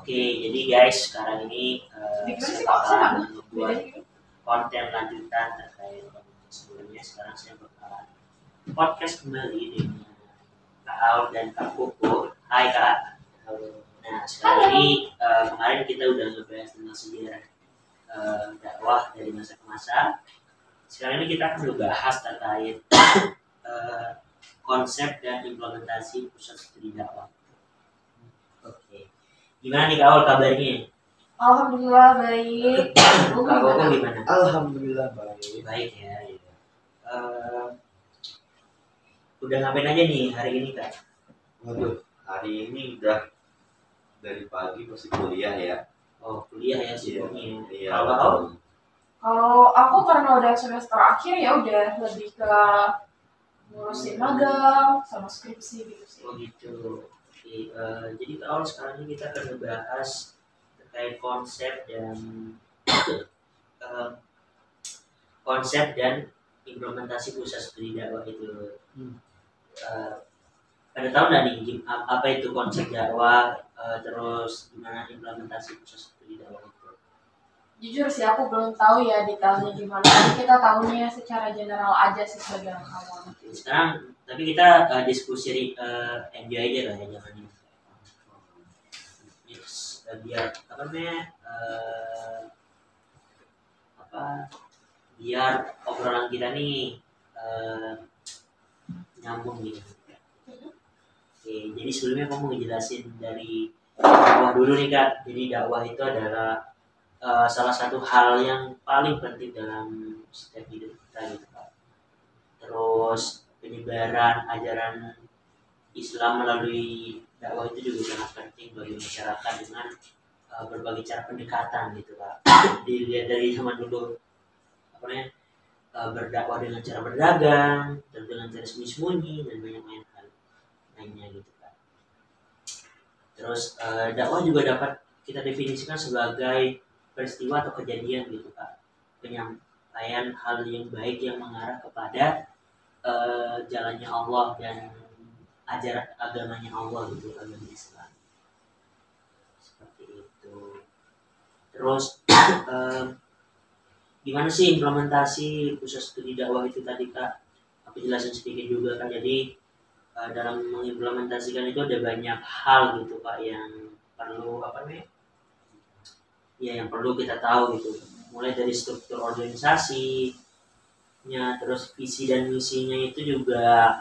Oke, jadi guys, sekarang ini saya bakalan membuat konten lanjutan terkait sebelumnya. Sekarang saya bakalan podcast kembali dengan Kak Aul dan Kak Koko. Hai Kak. Nah, sekarang ini kemarin kita udah ngebahas tentang sejarah dakwah dari masa ke masa. Sekarang ini kita akan membahas terkait konsep dan implementasi pusat studi dakwah. Oke. Gimana nih Kak Aul kabarnya? Alhamdulillah baik. Kak Koko gimana? Alhamdulillah baik. Baik ya. Udah ngapain aja nih hari ini Kak? Waduh, hari ini udah dari pagi masih kuliah ya. Oh kuliah ya sibuknya. Iya. Kalau Kak Aul? Kalau aku karena udah semester akhir ya udah lebih ke ngurusin magang sama skripsi gitu sih. Oh gitu. Oke, jadi Kak Aul sekarang ini kita akan membahas terkait konsep dan implementasi pusat studi dakwah itu. Pada tahu nggak nih apa itu konsep dakwah, terus gimana implementasi pusat studi dakwah itu? Jujur sih aku belum tahu ya detailnya gimana. Tapi kita tahunya secara general aja sih sebagai orang awam. Sekarang tapi kita diskusi enjoy aja lah ya, jangan ini. Biar apa namanya biar obrolan kita nih nyambung gitu. Oke, jadi sebelumnya aku mau ngejelasin dari dakwah dulu nih Kak. Jadi dakwah itu adalah salah satu hal yang paling penting dalam setiap hidup kita gitu Kak. Terus penyebaran ajaran Islam melalui dakwah itu juga sangat penting bagi masyarakat dengan berbagai cara pendekatan gitu Kak. Dilihat dari zaman dulu berdakwah dengan cara berdagang, dan dengan cara sembunyi-sembunyi dan banyak hal lainnya gitu Kak. Terus dakwah juga dapat kita definisikan sebagai peristiwa atau kejadian gitu Kak, penyampaian hal yang baik yang mengarah kepada jalannya Allah dan ajaran agamanya Allah gitu, agama Islam seperti itu. Terus gimana sih implementasi pusat studi dakwah itu tadi Kak? Aku jelasin sedikit juga Kak. Jadi dalam mengimplementasikan itu ada banyak hal gitu Kak yang perlu yang perlu kita tahu gitu, mulai dari struktur organisasinya, terus visi dan misinya itu juga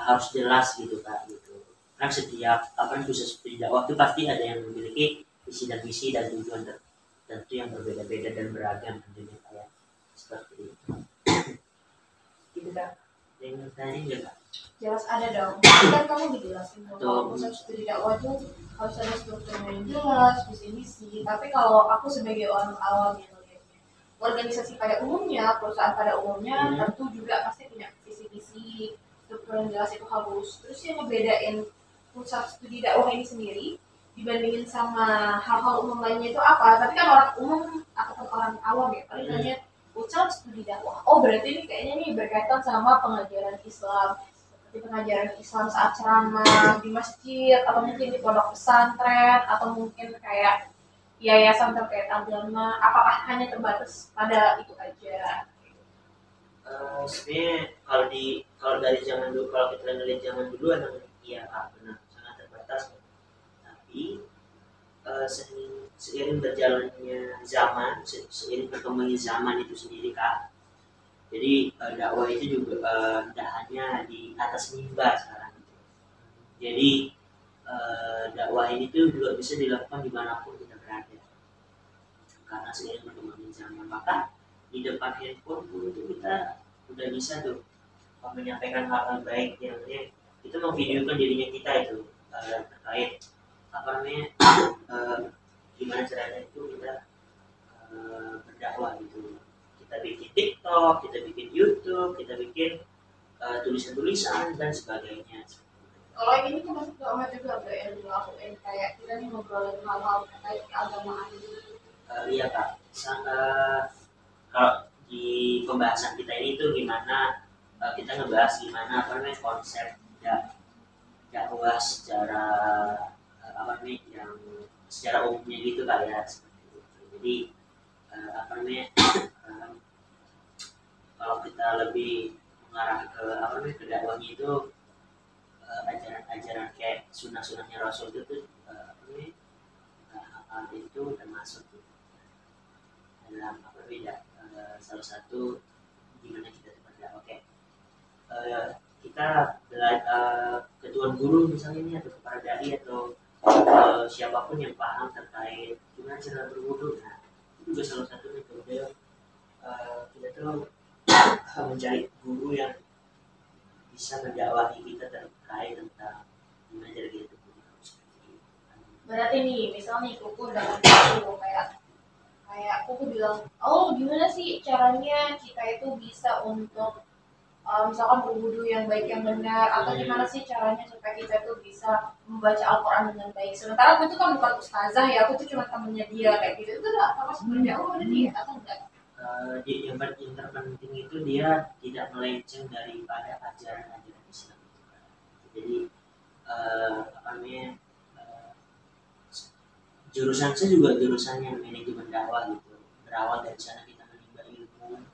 harus jelas gitu Kak gitu. Kan setiap pusat studi dakwah itu pasti ada yang memiliki visi dan misi dan tujuan tentu yang berbeda-beda dan beragam tentunya kayak seperti itu. Gitu Kak. Yang tanya enggak Kak? Jelas ada dong. Kan kamu dijelasin kalau pusat studi dakwah itu harus ada strukturnya yang jelas, visi misi. Tapi kalau aku sebagai orang awam yang melihatnya, organisasi pada umumnya, perusahaan pada umumnya tentu juga pasti punya visi misi, struktur yang jelas itu harus. Terus yang ngebedain pusat studi dakwah ini sendiri dibandingin sama hal-hal umum lainnya itu apa? Tapi kan orang umum ataupun orang awam ya paling nanya pusat studi dakwah. Oh berarti ini kayaknya nih berkaitan sama pengajaran Islam. Di pengajaran Islam saat ceramah di masjid atau mungkin di pondok pesantren atau mungkin kayak yayasan terkait agama, apakah hanya terbatas pada itu aja? Sebenarnya kalau dari zaman dulu, kalau kita ngelihat zaman dulu emang iya Kak, benar sangat terbatas. Tapi seiring berjalannya zaman, seiring berkembangnya zaman itu sendiri Kak. Jadi dakwah itu juga tidak hanya di atas mimbar sekarang. Jadi dakwah ini tuh juga bisa dilakukan dimanapun kita berada. Karena seiring berkembangnya zaman, maka di depan handphone pun itu kita udah bisa tuh menyampaikan hal-hal baik yang itu memvideokan dirinya kita itu terkait gimana caranya itu kita berdakwah gitu. Kita bikin TikTok, kita bikin YouTube, kita bikin tulisan-tulisan dan sebagainya. Kalau yang ini termasuk dakwah juga nggak yang dilakukan kayak kita nih ngobrolin hal-hal terkait keagamaan gitu? Iya Kak. Kalau di pembahasan kita ini tuh gimana kita ngebahas gimana konsep dakwah secara yang secara umumnya gitu kali ya, seperti itu. Jadi apa namanya kalau kita lebih mengarah ke apa namanya ke dakwahnya itu ajaran-ajaran kayak sunnah-sunnahnya Rasul itu tuh apa namanya hal itu termasuk dalam apa beda salah satu gimana kita berdakwah. Oke, kita ke tuan guru misalnya ini atau kepada dai atau siapapun yang paham terkait gimana cara berwudu, nah itu juga salah satu metode kita tuh mencari guru yang bisa mendakwahi kita terkait tentang gimana cara kita berwudu. Berarti nih misalnya kuku dengan aku kayak aku bilang, oh gimana sih caranya kita itu bisa untuk misalkan berwudu yang baik yang benar, atau gimana sih caranya supaya kita itu bisa membaca Al-Quran dengan baik. Sementara aku itu kan bukan ustazah ya, aku tuh cuma temennya dia kayak gitu. Itu apa sebenarnya ada dia atau enggak? Yang terpenting itu dia tidak melenceng daripada ajaran-ajaran Islam. Jadi apa namanya jurusan saya juga jurusan yang manajemen dakwah gitu. Berawal dari sana kita menimba ilmu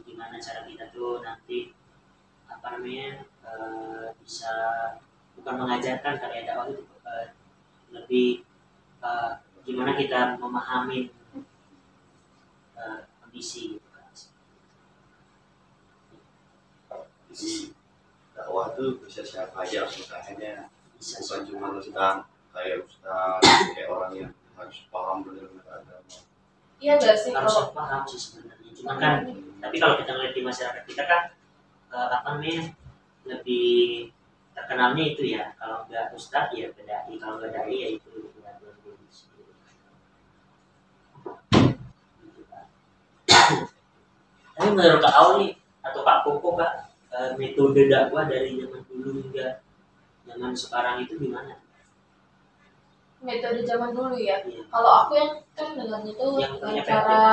gimana cara kita tuh nanti apa namanya bisa bukan mengajarkan karya dakwah itu lebih gimana kita memahami kondisi gitu kan. Jadi dakwah tuh bisa siapa aja usahanya, Bisa bukan sih. cuma tentang kayak ustaz, kayak orang yang harus paham benar-benar agama. Iya gak sih Harus kalau paham sih sebenarnya. Cuma kan tapi kalau kita ngeliat di masyarakat kita kan apa namanya lebih terkenalnya itu ya, kalau nggak ustadz ya dai, kalau nggak dai ya itu ya gitu kan. Tapi menurut Kak Aul nih atau Kak Koko Kak, metode dakwah dari zaman dulu hingga zaman sekarang itu gimana? metode zaman dulu ya. Iya. Kalau aku yang kan dengan itu Yang dengan efektif. cara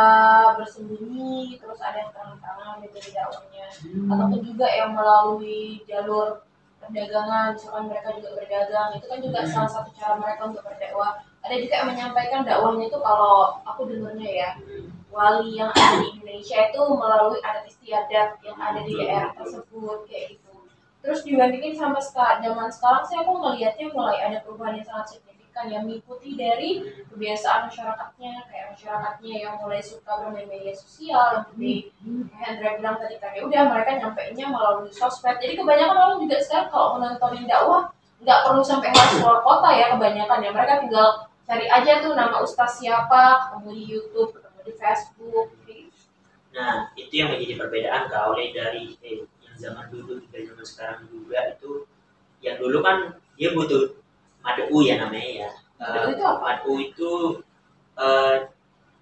bersembunyi, terus ada yang terang-terangan metode dakwahnya, ataupun juga yang melalui jalur perdagangan, misalkan mereka juga berdagang, itu kan juga salah satu cara mereka untuk berdakwah. Ada juga yang menyampaikan dakwahnya itu kalau aku dengarnya ya, wali yang ada di Indonesia itu melalui adat istiadat yang ada di daerah tersebut kayak gitu. Terus dibandingin sama zaman sekarang sih aku ngelihatnya mulai ada perubahan yang sangat signifikan yang mengikuti dari kebiasaan masyarakatnya, kayak masyarakatnya yang mulai suka bermain media sosial, seperti Hendra bilang tadi kan ya udah mereka nyampeinnya melalui sosmed. Jadi kebanyakan orang juga sekarang kalau menontonin dakwah nggak perlu sampai harus keluar kota ya, kebanyakan ya mereka tinggal cari aja tuh nama ustaz siapa, ketemu di YouTube, ketemu di Facebook gitu. Nah itu yang menjadi perbedaan Kak Aul dari yang zaman dulu hingga zaman sekarang juga itu. Yang dulu kan dia butuh mad'u ya namanya ya. Mad'u itu apa? Mad'u itu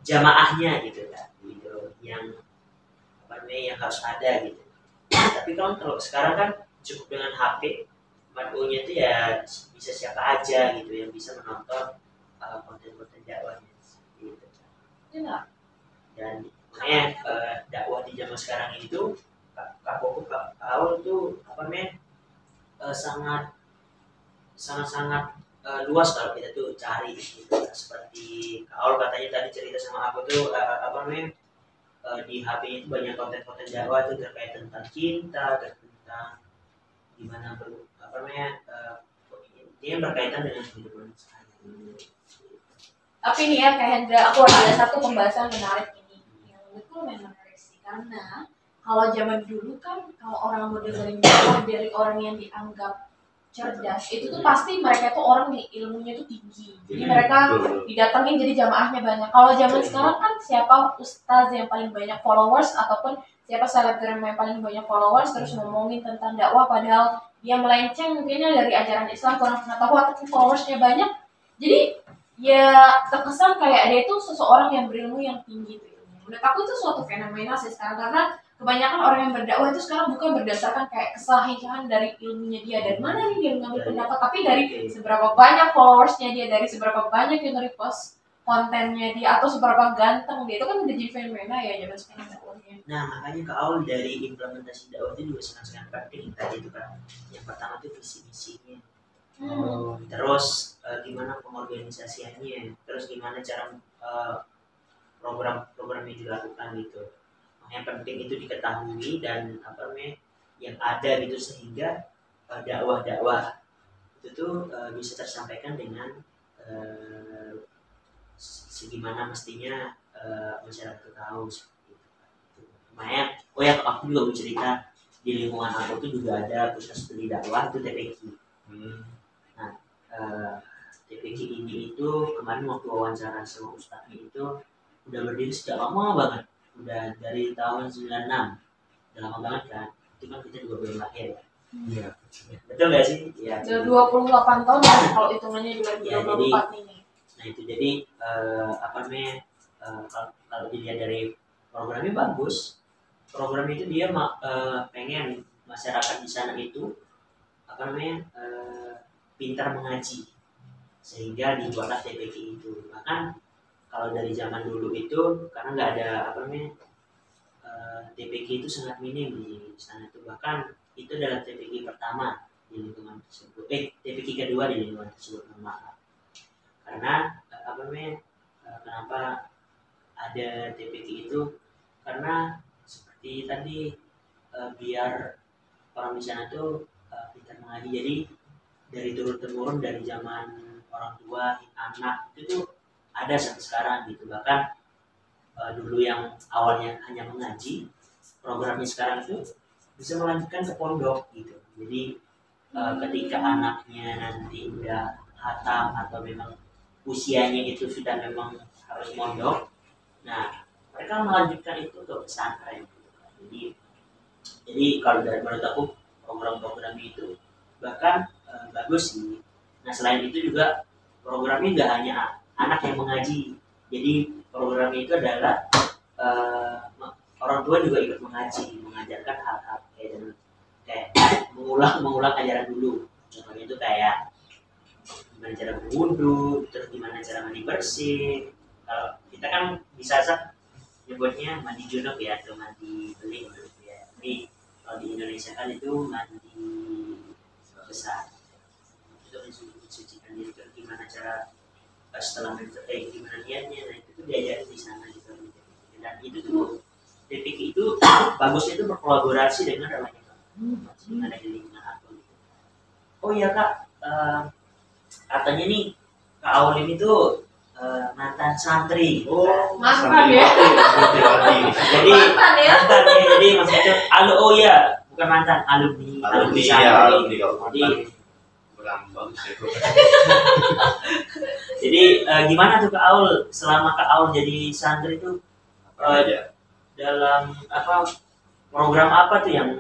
jamaahnya gitu kan, gitu. Yang apa namanya yang harus ada gitu. Tapi kalau sekarang kan cukup dengan HP, mad'unya itu ya bisa siapa aja gitu yang bisa menonton konten-konten dakwahnya gitu. Iya. Dan makanya dakwah di zaman sekarang itu Kak Aul itu apa namanya sangat luas kalau kita tuh cari gitu. Seperti Kaul katanya tadi cerita sama aku tuh apa namanya di HP itu banyak konten-konten dakwah tuh terkait tentang cinta, tentang gimana apa namanya dia berkaitan dengan kehidupan sehari-hari. Tapi nih ya kayak Hendra, aku ada satu pembahasan menarik ini yang betul memang menarik sih, karena kalau zaman dulu kan kalau orang mau dengerin dakwah dari orang yang dianggap cerdas itu tuh pasti mereka tuh orang yang ilmunya tuh tinggi, jadi mereka didatengin jadi jamaahnya banyak. Kalau zaman sekarang kan siapa ustaz yang paling banyak followers ataupun siapa selebgram yang paling banyak followers terus ngomongin tentang dakwah padahal dia melenceng mungkinnya dari ajaran Islam, kurang pengetahuan ataupun followersnya banyak, jadi ya terkesan kayak dia itu seseorang yang berilmu yang tinggi tuh. Menurut aku itu suatu fenomena sih sekarang, karena kebanyakan orang yang berdakwah itu sekarang bukan berdasarkan kayak kesahihan dari ilmunya dia, dari mana nih dia mengambil pendapat, tapi dari seberapa banyak followersnya dia, dari seberapa banyak yang nge-repost kontennya dia, atau seberapa ganteng dia. Itu kan udah jadi fenomena ya zaman sekarang dakwahnya. Nah makanya ke awal dari implementasi dakwah itu juga sangat-sangat penting tadi itu kan. Yang pertama itu visi misinya. Terus gimana pengorganisasiannya, terus gimana cara program-program yang dilakukan gitu. Yang penting itu diketahui dan apa namanya yang ada gitu sehingga dakwah-dakwah itu tuh bisa tersampaikan dengan segimana mestinya masyarakat tahu seperti itu. Makanya, oh ya aku juga mau cerita di lingkungan aku tuh juga ada pusat studi dakwah itu TPQ. Nah, TPQ ini itu kemarin waktu wawancara sama Ustadznya itu udah berdiri sejak lama banget, udah dari tahun 96, udah lama banget kan, itu kan kita juga belum lahir ya. Iya. Betul nggak sih? Ya. Udah 28 tahun ya kalau hitungannya 2024 Ya, jadi, ini. Nah itu jadi apa namanya kalau dilihat dari programnya bagus, program itu dia pengen masyarakat di sana itu apa namanya pintar mengaji sehingga dibuatlah TPQ itu. Bahkan kalau dari zaman dulu itu karena nggak ada apa namanya TPQ itu sangat minim di sana itu, bahkan itu adalah TPQ pertama di lingkungan tersebut, TPQ kedua di lingkungan tersebut, maaf. Karena apa namanya kenapa ada TPQ itu, karena seperti tadi biar orang di sana tuh pintar mengaji, jadi dari turun temurun dari zaman orang tua anak itu tuh ada sampai sekarang gitu. Bahkan dulu yang awalnya hanya mengaji, programnya sekarang itu bisa melanjutkan ke pondok gitu. Jadi ketika anaknya nanti udah hatam atau memang usianya itu sudah memang harus mondok, nah mereka melanjutkan itu ke pesantren gitu. Jadi kalau dari menurut aku program-program itu bahkan bagus sih. Nah selain itu juga programnya nggak hanya anak yang mengaji, jadi program itu adalah orang tua juga ikut mengaji, mengajarkan hal-hal kayak mengulang ajaran dulu. Contohnya itu kayak gimana cara berwudu, terus gimana cara mandi bersih. Kalau kita kan bisa nyebutnya mandi junub ya, atau mandi beling gitu ya. Tapi kalau di Indonesia kan itu mandi besar. Itu mensucikan diri, gimana cara setelah gimana niatnya, nah itu tuh diajarin di sana gitu. Dan itu tuh TPQ itu bagusnya itu berkolaborasi dengan relasi yang ada di lingkungan aku. Oh iya Kak, katanya nih Kak Aulim itu mantan santri. Oh, mantan ya. Jadi mantan ya. Jadi maksudnya oh iya, bukan mantan, alumni santri. Jadi kurang bagus ya. Jadi gimana tuh Kak Aul selama Kak Aul jadi santri itu dalam apa program apa tuh yang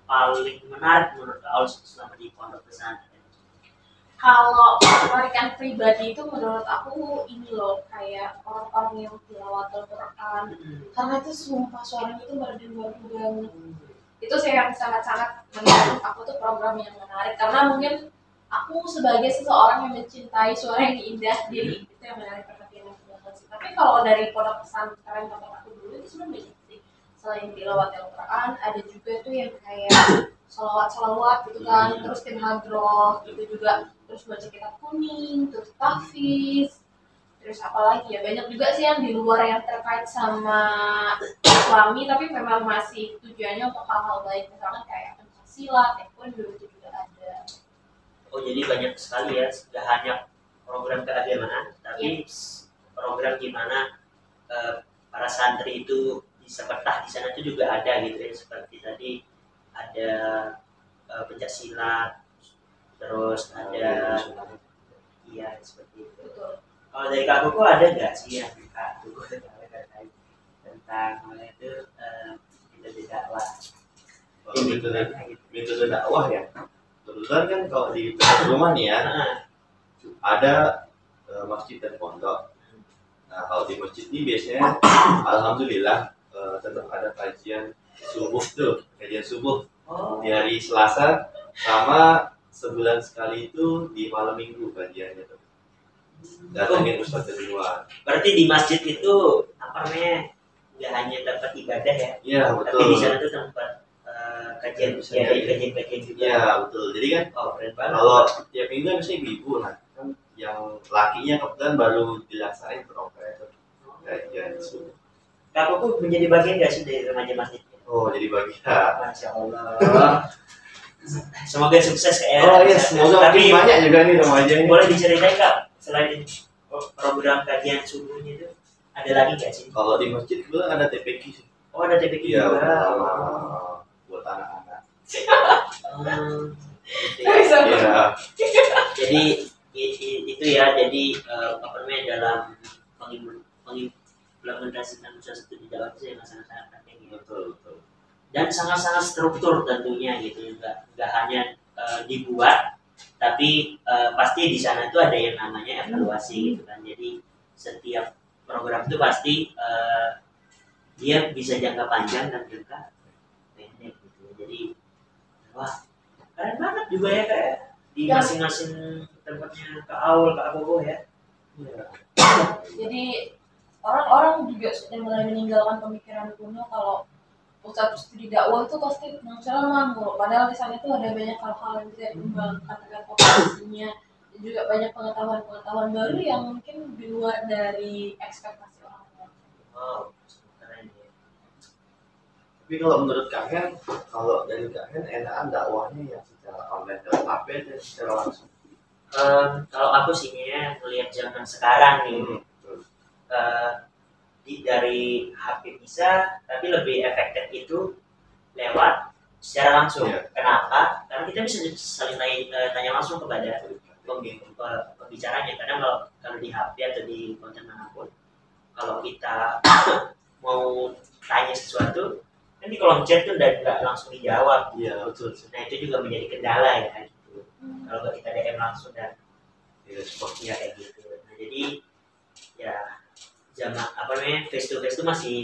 paling menarik menurut Kak Aul selama di pondok pesantren? Kalau penarikan pribadi itu menurut aku ini loh, kayak orang-orang yang tilawatul Quran, karena itu sumpah suaranya itu merdu-merdu banget. Itu sih yang sangat-sangat menurut aku tuh program yang menarik, karena mungkin aku sebagai seseorang yang mencintai suara yang indah, jadi itu yang menarik perhatian aku banget sih. Tapi kalau dari pondok pesantren tempat aku dulu itu sebenarnya banyak sih. Selain tilawatul Quran, ada juga tuh yang kayak salawat gitu kan, terus tim hadroh itu juga, terus baca kitab kuning, terus tahfiz, terus apalagi ya banyak juga sih yang di luar yang terkait sama Islami tapi memang masih tujuannya untuk hal-hal baik, misalnya kayak pencaksilat, taekwondo itu juga ada. Oh jadi banyak sekali ya, tidak hanya program keagamaan, tapi program gimana para santri itu bisa betah di sana itu juga ada gitu ya, seperti tadi ada pencaksilat, terus ada iya seperti itu. Betul. Kalau dari Kak Kuku ada nggak sih yang Kak Kuku terkait tentang itu metode dakwah? Metode dakwah ya. Kebetulan kan kalau di rumah nih ya ada masjid dan pondok. Nah kalau di masjid ini biasanya alhamdulillah tetap ada kajian subuh tuh, kajian subuh di hari Selasa sama sebulan sekali itu di malam minggu kajiannya tuh. Datangin ustadz dari luar. Berarti di masjid itu apa namanya nggak hanya tempat ibadah ya? Iya Tapi betul. di sana tuh tempat kajian Bisa ya, jadi. kajian juga. Iya betul. Jadi kan Oh, keren banget. kalau tiap minggu kan misalnya ibu, nah kan yang lakinya kebetulan baru dilaksanain profesor kajian subuh. Kakakku menjadi bagian nggak sih dari remaja masjid? Oh jadi bagian. Masya Allah. Semoga sukses kayak. Oh iya, semoga Tapi makin banyak juga nih remaja ini. boleh diceritain Kak, selain program kajian subuhnya itu ada lagi nggak sih? Kalau di masjid kebetulan ada TPQ sih. Oh, ada TPQ Iya, juga. buat anak-anak. Hmm, gitu ya. Iya. Jadi itu ya, jadi apa namanya, dalam mengimplementasikan usaha studi dakwah itu yang sangat-sangat penting ya. Betul, betul. Dan sangat-sangat struktur tentunya gitu, nggak hanya dibuat, tapi pasti di sana itu ada yang namanya evaluasi gitu kan. Jadi setiap program itu pasti dia bisa jangka panjang dan jangka pendek gitu. Jadi wah, keren banget juga ya kayak di Ya. masing-masing tempatnya Kak Aul, Kak Abobo ya. Iya. Jadi orang-orang juga sudah mulai meninggalkan pemikiran kuno kalau pusat studi dakwah itu pasti ceramah mulu. Padahal di sana itu ada banyak hal-hal yang bisa dikembangkan dengan potensinya, dan juga banyak pengetahuan-pengetahuan baru yang mungkin di luar dari ekspektasi orang-orang. Wow, keren ya. Tapi kalau menurut kalian, kalau dari kalian enakan dakwahnya yang secara online lewat HP dan secara langsung? Kalau aku sih ya melihat zaman sekarang nih, Betul. dari HP bisa, tapi lebih efektif itu lewat secara langsung. Iya. Kenapa? Karena kita bisa saling tanya langsung kepada pembicaranya. Karena kalau di HP atau di konten manapun, kalau kita mau tanya sesuatu, kan di kolom chat tuh udah nggak langsung dijawab. Iya betul. Nah itu juga menjadi kendala ya kan gitu. Kalau nggak kita DM langsung dan Iya seperti ya kayak gitu. Nah jadi ya zaman apa namanya, face to face itu masih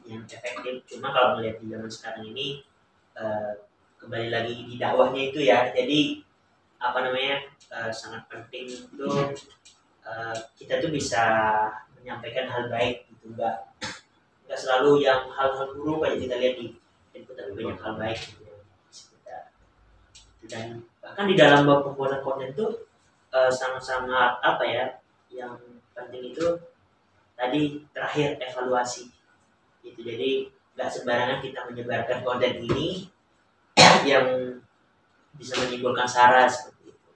yang efektif. Cuma kalau melihat di zaman sekarang ini kembali lagi di dakwahnya itu ya, jadi apa namanya, sangat penting itu kita tuh bisa menyampaikan hal baik gitu, nggak selalu yang hal-hal buruk aja kita lihat di input, tapi banyak hal baik gitu yang bisa kita. Dan bahkan di dalam pembuatan konten itu sangat-sangat apa ya, yang penting itu tadi terakhir evaluasi gitu. Jadi nggak sembarangan kita menyebarkan konten ini yang bisa menimbulkan sara seperti itu.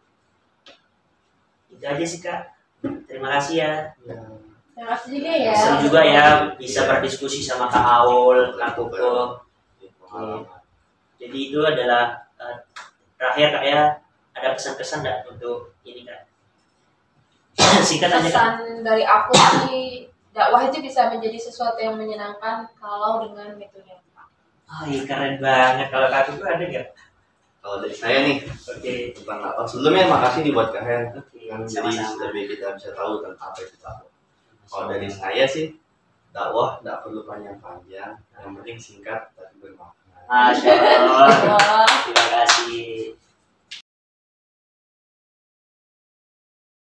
Itu aja sih Kak. Terima kasih ya. Terima kasih juga ya. Seru juga ya bisa berdiskusi sama Kak Aul, Kak Koko. Jadi itu adalah terakhir Kak ya, ada pesan-pesan nggak untuk ini Kak? Singkat aja Kak. Pesan dari aku sih, dakwah itu bisa menjadi sesuatu yang menyenangkan kalau dengan metode yang tepat. Oh iya keren banget. Kalau Kak Koko ada nggak? Kalau dari saya nih Oke. tentang dakwah, sebelumnya makasih nih buat kalian. Oke. Kan jadi Sama-sama. lebih kita bisa tahu tentang apa itu dakwah. Kalau dari saya sih, dakwah nggak perlu panjang-panjang, yang penting singkat tapi bermakna. Masya Allah. Wah. Terima kasih.